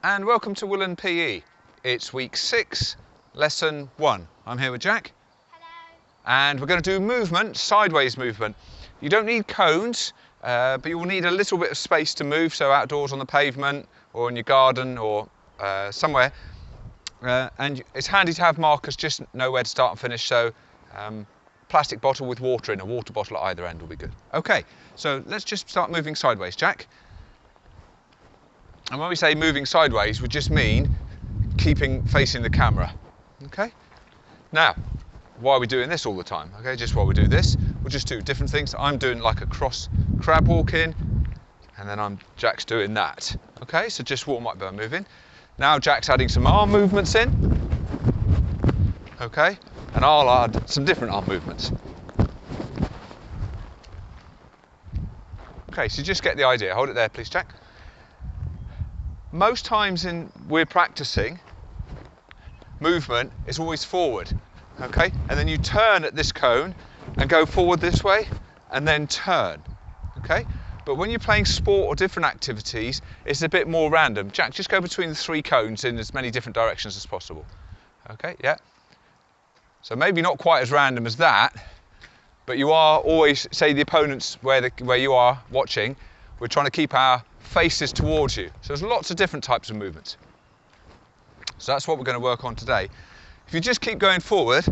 And welcome to Willand PE. It's week 6, lesson 1. I'm here with Jack. Hello. And we're going to do movement, sideways movement. You don't need cones, but you will need a little bit of space to move, so outdoors on the pavement or in your garden or somewhere. And it's handy to have markers, just know where to start and finish, so plastic bottle with water in, a water bottle at either end will be good. Okay, so let's just start moving sideways, Jack. And when we say moving sideways, we just mean facing the camera, okay? Now, why are we doing this all the time? Okay, just while we do this, we'll just do different things. I'm doing like a cross crab walk in, and then Jack's doing that. Okay, so just warm up by moving. Now Jack's adding some arm movements in, okay? And I'll add some different arm movements. Okay, so just get the idea. Hold it there, please, Jack. Most times we're practicing movement, it's always forward, okay? And then you turn at this cone and go forward this way and then turn, okay? But when you're playing sport or different activities, it's a bit more random. Jack, just go between the 3 cones in as many different directions as possible. Okay, yeah. So maybe not quite as random as that, but you are always, say the opponent's where you are watching, we're trying to keep our faces towards you. So there's lots of different types of movements. So that's what we're going to work on today. If you just keep going forward,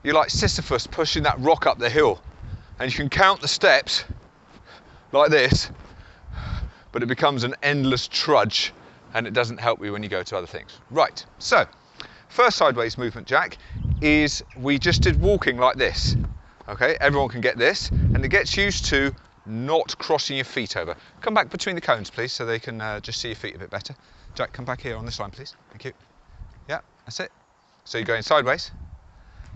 you're like Sisyphus pushing that rock up the hill. And you can count the steps like this, but it becomes an endless trudge and it doesn't help you when you go to other things. Right, so first sideways movement, Jack, is we just did walking like this. Okay, everyone can get this, and it gets used to not crossing your feet over. Come back between the cones, please, so they can just see your feet a bit better. Jack, come back here on this line, please. Thank you. Yeah, that's it. So you're going sideways,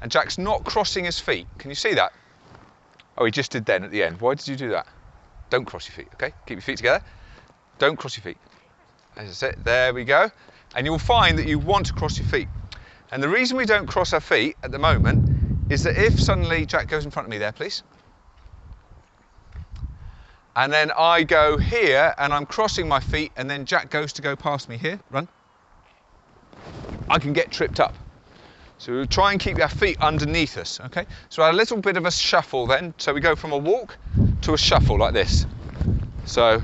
and Jack's not crossing his feet. Can you see that? Oh, he just did then at the end. Why did you do that? Don't cross your feet, okay? Keep your feet together. Don't cross your feet. That's it. There we go. And you'll find that you want to cross your feet. And the reason we don't cross our feet at the moment is that if suddenly Jack goes in front of me there, please. And then I go here and I'm crossing my feet, and then Jack goes to go past me here, run. I can get tripped up. So we'll try and keep our feet underneath us, okay? So a little bit of a shuffle then. So we go from a walk to a shuffle like this. So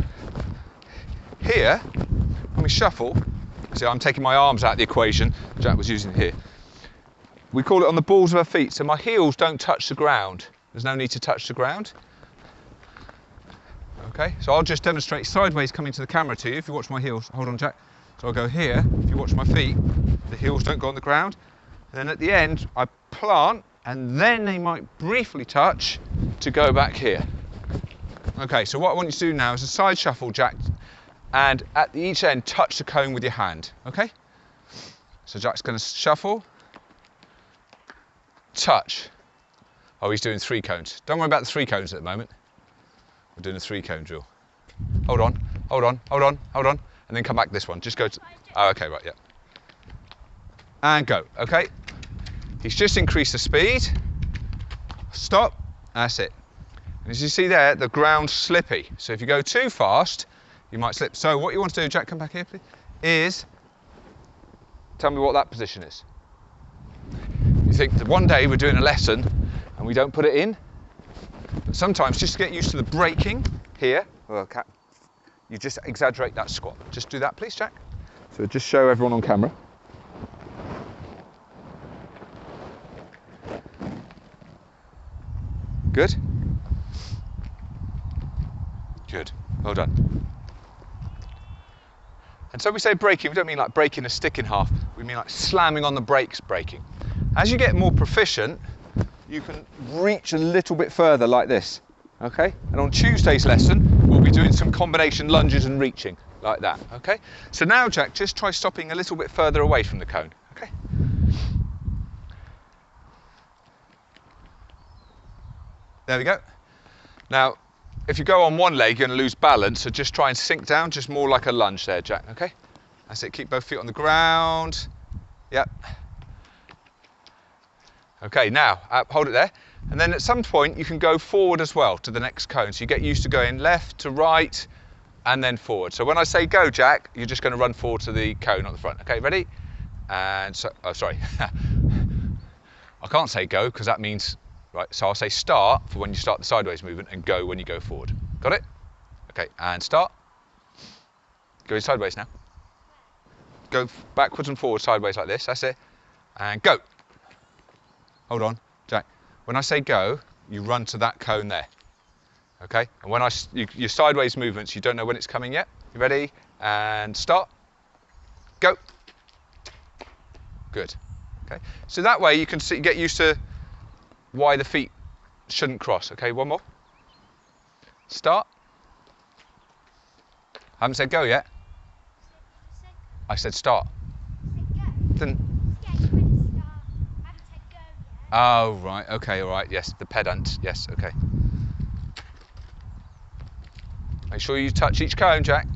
here, when we shuffle, see I'm taking my arms out of the equation, Jack was using it here. We call it on the balls of our feet, so my heels don't touch the ground. There's no need to touch the ground. Okay, so I'll just demonstrate sideways coming to the camera to you. If you watch my heels, hold on, Jack. So I'll go here. If you watch my feet, the heels don't go on the ground. And then at the end, I plant, and then they might briefly touch to go back here. Okay, so what I want you to do now is a side shuffle, Jack, and at each end, touch the cone with your hand, okay? So Jack's going to shuffle, touch. Oh, he's doing 3 cones. Don't worry about the 3 cones at the moment. We're doing a 3-cone drill. Hold on, hold on, hold on, hold on, and then come back this one. Just go to, oh, okay, right, yeah. And go, okay? He's just increased the speed. Stop, that's it. And as you see there, the ground's slippy. So if you go too fast, you might slip. So what you want to do, Jack, come back here, please, is tell me what that position is. You think that one day we're doing a lesson and we don't put it in? But sometimes, just to get used to the braking here, you just exaggerate that squat. Just do that, please, Jack. So just show everyone on camera. Good? Good. Well done. And so we say braking, we don't mean like breaking a stick in half. We mean like slamming on the brakes braking. As you get more proficient, you can reach a little bit further like this, okay? And on Tuesday's lesson, we'll be doing some combination lunges and reaching like that, okay? So now, Jack, just try stopping a little bit further away from the cone, okay? There we go. Now, if you go on one leg, you're going to lose balance, so just try and sink down, just more like a lunge there, Jack, okay? That's it, keep both feet on the ground. Yep. Okay, now, hold it there. And then at some point, you can go forward as well to the next cone. So you get used to going left to right, and then forward. So when I say go, Jack, you're just going to run forward to the cone on the front. Okay, ready? And so, oh, sorry. I can't say go because that means, right, so I'll say start for when you start the sideways movement and go when you go forward. Got it? Okay, and start. Going sideways now. Go backwards and forward sideways like this, that's it. And go. Hold on, Jack. When I say go, you run to that cone there. Okay, and when your sideways movements, you don't know when it's coming yet. You ready? And start. Go. Good. Okay, so that way you can see, get used to why the feet shouldn't cross. Okay, one more. Start. I haven't said go yet. I said start. Then. Oh, right, okay, all right, yes, the pedant, yes, okay. Make sure you touch each cone, Jack.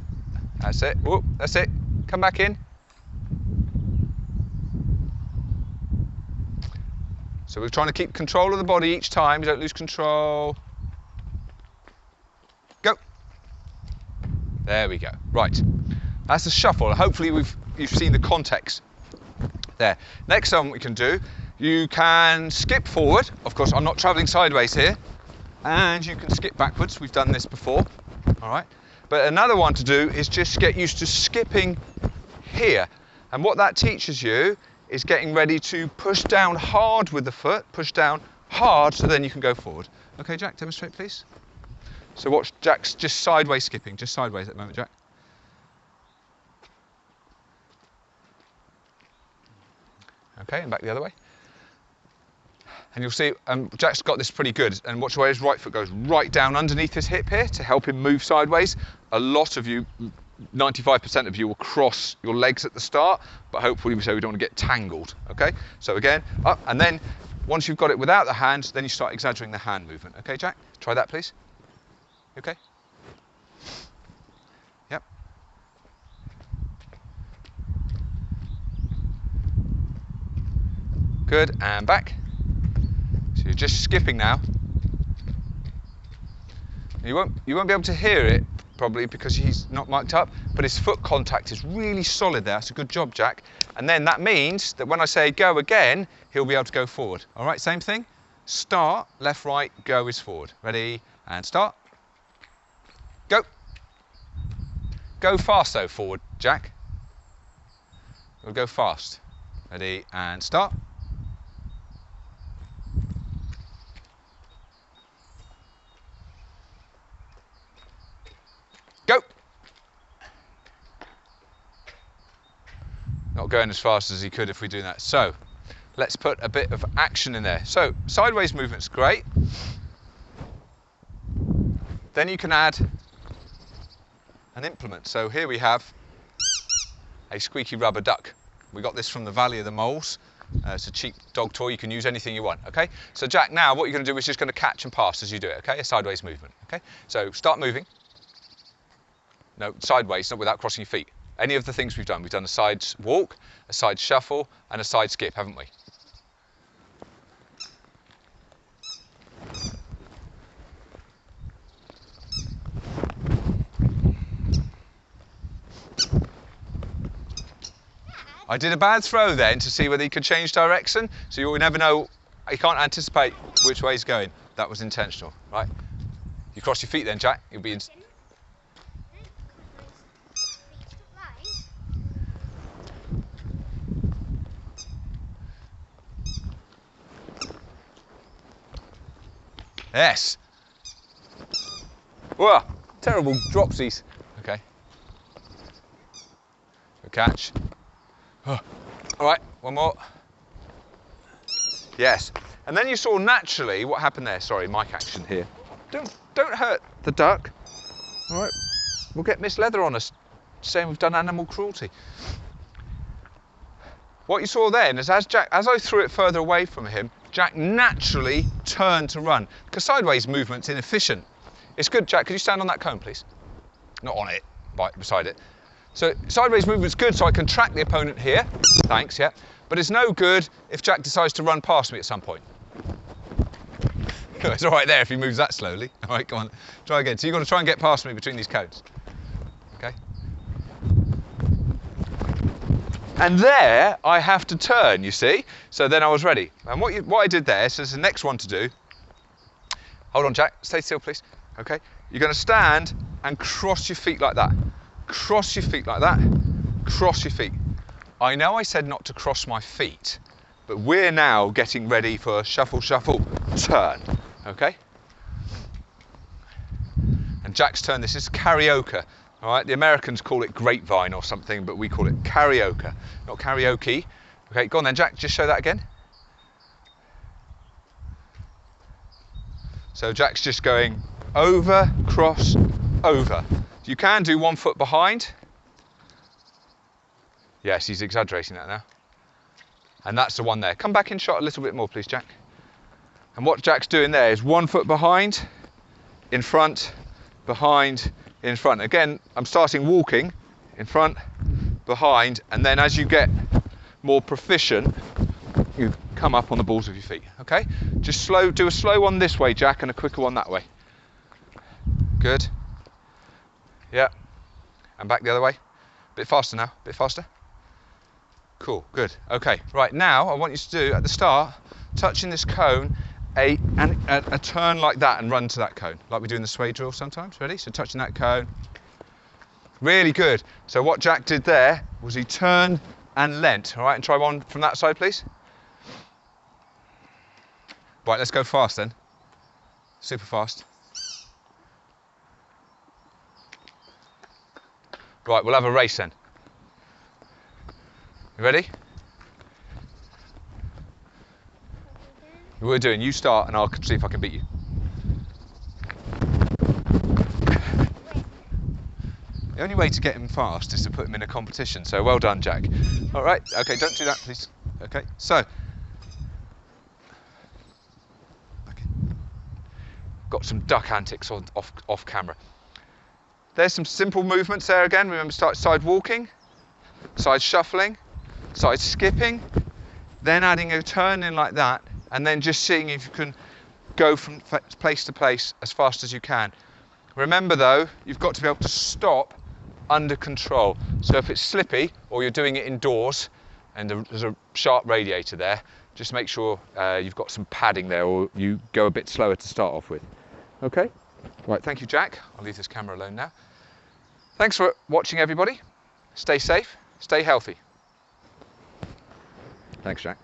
That's it, whoop, that's it. Come back in. So we're trying to keep control of the body each time, you don't lose control. Go. There we go, right. That's the shuffle. Hopefully you've seen the context there. Next one we can do, you can skip forward. Of course, I'm not traveling sideways here. And you can skip backwards. We've done this before, all right? But another one to do is just get used to skipping here. And what that teaches you is getting ready to push down hard with the foot, push down hard so then you can go forward. Okay, Jack, demonstrate please. So watch Jack's just sideways skipping, just sideways at the moment, Jack. Okay, and back the other way. And you'll see Jack's got this pretty good. And watch where his right foot goes right down underneath his hip here to help him move sideways. A lot of you, 95% of you will cross your legs at the start, but hopefully we don't want to get tangled, okay? So again, up, and then once you've got it without the hands, then you start exaggerating the hand movement. Okay, Jack? Try that, please. Okay? Yep. Good, and back. So you're just skipping now. You won't be able to hear it probably because he's not mic'd up, but his foot contact is really solid there. That's a good job, Jack. And then that means that when I say go again, he'll be able to go forward. All right, same thing. Start, left, right, go is forward. Ready, and start. Go. Go fast though, forward, Jack. We'll go fast. Ready, and start. Go. Not going as fast as he could if we do that. So let's put a bit of action in there. So sideways movement's great. Then you can add an implement. So here we have a squeaky rubber duck. We got this from the Valley of the Moles. It's a cheap dog toy. You can use anything you want, okay? So Jack, now what you're going to do is just going to catch and pass as you do it, okay? A sideways movement, okay? So start moving. No, sideways, not without crossing your feet. Any of the things we've done. We've done a side walk, a side shuffle, and a side skip, haven't we? I did a bad throw then to see whether he could change direction, so you'll never know. You can't anticipate which way he's going. That was intentional, right? You cross your feet then, Jack. You'll be in. Yes. Whoa, terrible dropsies. Okay. Good catch. Oh. All right, one more. Yes. And then you saw naturally what happened there. Sorry, mic action here. Don't hurt the duck. All right. We'll get Miss Leather on us saying we've done animal cruelty. What you saw then is as I threw it further away from him, Jack naturally turned to run. Because sideways movement's inefficient. It's good, Jack, could you stand on that cone, please? Not on it, beside it. So sideways movement's good, so I can track the opponent here. Thanks, yeah. But it's no good if Jack decides to run past me at some point. It's all right there if he moves that slowly. All right, come on, try again. So you've got to try and get past me between these cones. okay? And there I have to turn, you see? So then I was ready. And what I did there, so there's the next one to do. Hold on, Jack, stay still, please. Okay, you're gonna stand and cross your feet like that. Cross your feet like that, cross your feet. I know I said not to cross my feet, but we're now getting ready for shuffle, shuffle, turn, okay? And Jack's turn, this is karaoke, all right? The Americans call it grapevine or something, but we call it karaoke, not karaoke. Okay, go on then, Jack, just show that again. So Jack's just going over, cross, over. You can do 1 foot behind. Yes, he's exaggerating that now. And that's the one there. Come back in shot a little bit more, please, Jack. And what Jack's doing there is 1 foot behind, in front, behind, in front. Again, I'm starting walking, in front, behind, and then as you get more proficient, you come up on the balls of your feet, okay? Just do a slow one this way, Jack, and a quicker one that way. Good. Yeah. And back the other way. Bit faster now, bit faster. Cool, good. Okay, right now I want you to do, at the start, touching this cone, a turn like that and run to that cone, like we do in the sway drill sometimes. Ready? So touching that cone. Really good. So what Jack did there was he turned and leant. All right, and try one from that side, please. Right, let's go fast then. Super fast. Right, we'll have a race then. You ready? We're doing, you start and I'll see if I can beat you. The only way to get him fast is to put him in a competition, so well done, Jack. All right, okay, don't do that, please. Okay, so. Okay. Got some duck antics off camera. There's some simple movements there again. Remember, start side walking, side shuffling, side skipping, then adding a turn in like that, and then just seeing if you can go from place to place as fast as you can. Remember though, you've got to be able to stop under control. So if it's slippy or you're doing it indoors and there's a sharp radiator there, just make sure you've got some padding there or you go a bit slower to start off with. Okay? Right, thank you, Jack. I'll leave this camera alone now. Thanks for watching, everybody. Stay safe, stay healthy. Thanks, Jack.